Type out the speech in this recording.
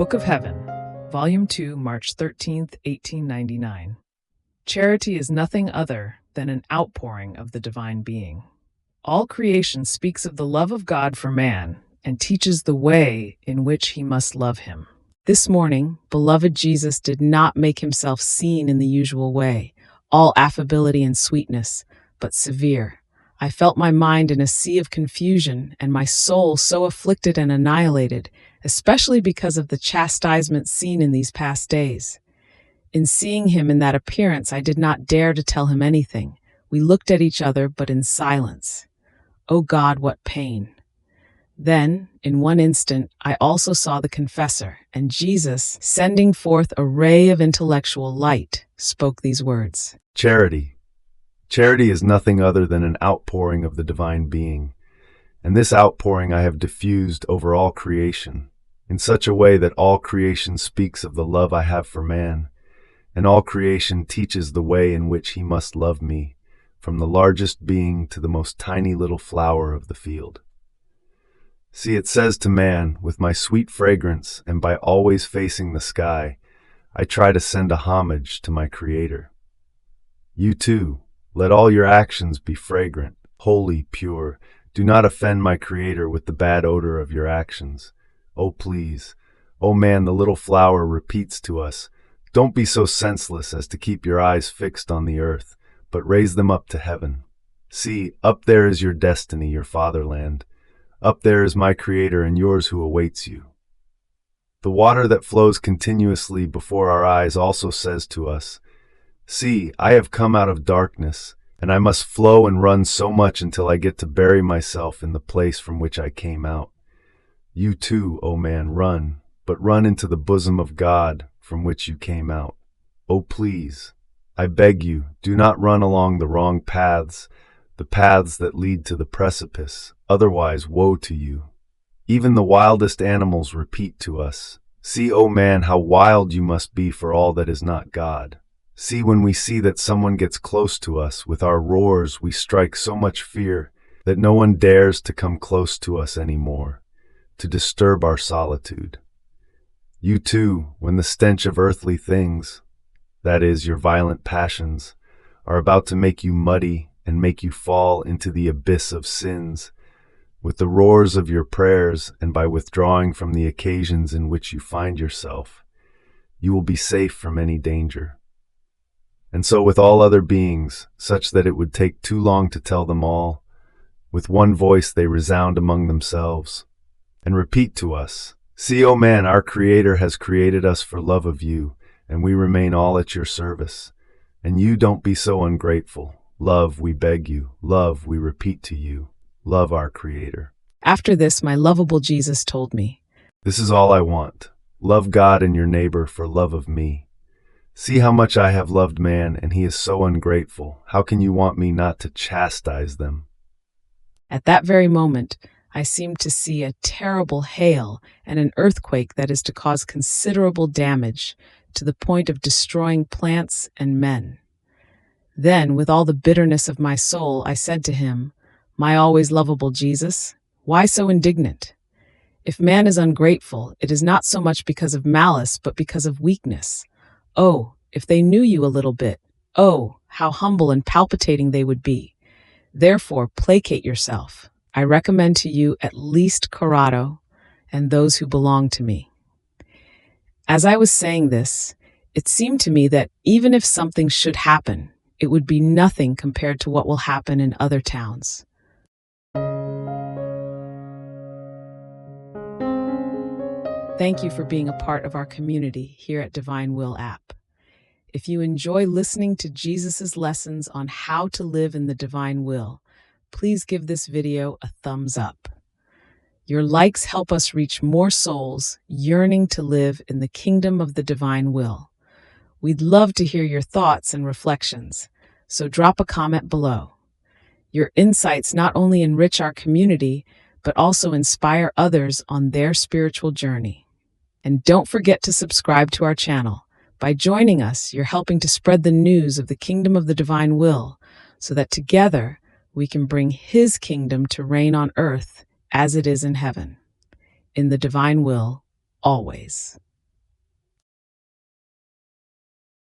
Book of Heaven, Volume 2, March 13th, 1899. Charity is nothing other than an outpouring of the divine being. All creation speaks of the love of God for man and teaches the way in which he must love him. This morning, beloved Jesus did not make himself seen in the usual way, all affability and sweetness, but severe. I felt my mind in a sea of confusion and my soul so afflicted and annihilated, especially because of the chastisement seen in these past days. In seeing him in that appearance, I did not dare to tell him anything. We looked at each other, but in silence. Oh God, what pain! Then, in one instant, I also saw the confessor, and Jesus, sending forth a ray of intellectual light, spoke these words. Charity. Charity is nothing other than an outpouring of the divine being, and this outpouring I have diffused over all creation, in such a way that all creation speaks of the love I have for man, and all creation teaches the way in which he must love me, from the largest being to the most tiny little flower of the field. See, it says to man, with my sweet fragrance, and by always facing the sky, I try to send a homage to my Creator. You too, let all your actions be fragrant, holy, pure. Do not offend my Creator with the bad odor of your actions. Oh, please. Oh, man, the little flower repeats to us, don't be so senseless as to keep your eyes fixed on the earth, but raise them up to heaven. See, up there is your destiny, your fatherland. Up there is my Creator and yours who awaits you. The water that flows continuously before our eyes also says to us, see, I have come out of darkness, and I must flow and run so much until I get to bury myself in the place from which I came out. You too, O man, run, but run into the bosom of God from which you came out. Oh, please, I beg you, do not run along the wrong paths, the paths that lead to the precipice, otherwise woe to you. Even the wildest animals repeat to us, see, O man, how wild you must be for all that is not God. See, when we see that someone gets close to us, with our roars we strike so much fear that no one dares to come close to us anymore, to disturb our solitude. You too, when the stench of earthly things, that is, your violent passions, are about to make you muddy and make you fall into the abyss of sins, with the roars of your prayers and by withdrawing from the occasions in which you find yourself, you will be safe from any danger. And so with all other beings, such that it would take too long to tell them all, with one voice they resound among themselves, and repeat to us, see, O man, our Creator has created us for love of you, and we remain all at your service. And you don't be so ungrateful. Love, we beg you. Love, we repeat to you. Love our Creator. After this, my lovable Jesus told me, this is all I want. Love God and your neighbor for love of me. See how much I have loved man, and he is so ungrateful. How can you want me not to chastise them? At that very moment, I seemed to see a terrible hail and an earthquake that is to cause considerable damage to the point of destroying plants and men. Then, with all the bitterness of my soul, I said to him, my always lovable Jesus, why so indignant? If man is ungrateful, it is not so much because of malice, but because of weakness. Oh, if they knew you a little bit, oh, how humble and palpitating they would be. Therefore, placate yourself. I recommend to you at least Corrado and those who belong to me. As I was saying this, it seemed to me that even if something should happen, it would be nothing compared to what will happen in other towns. Thank you for being a part of our community here at Divine Will app. If you enjoy listening to Jesus's lessons on how to live in the divine will, please give this video a thumbs up. Your likes help us reach more souls yearning to live in the kingdom of the divine will. We'd love to hear your thoughts and reflections, so drop a comment below. Your insights not only enrich our community, but also inspire others on their spiritual journey. And don't forget to subscribe to our channel. By joining us, you're helping to spread the news of the kingdom of the divine will, so that together we can bring His kingdom to reign on earth as it is in heaven. In the divine will, always.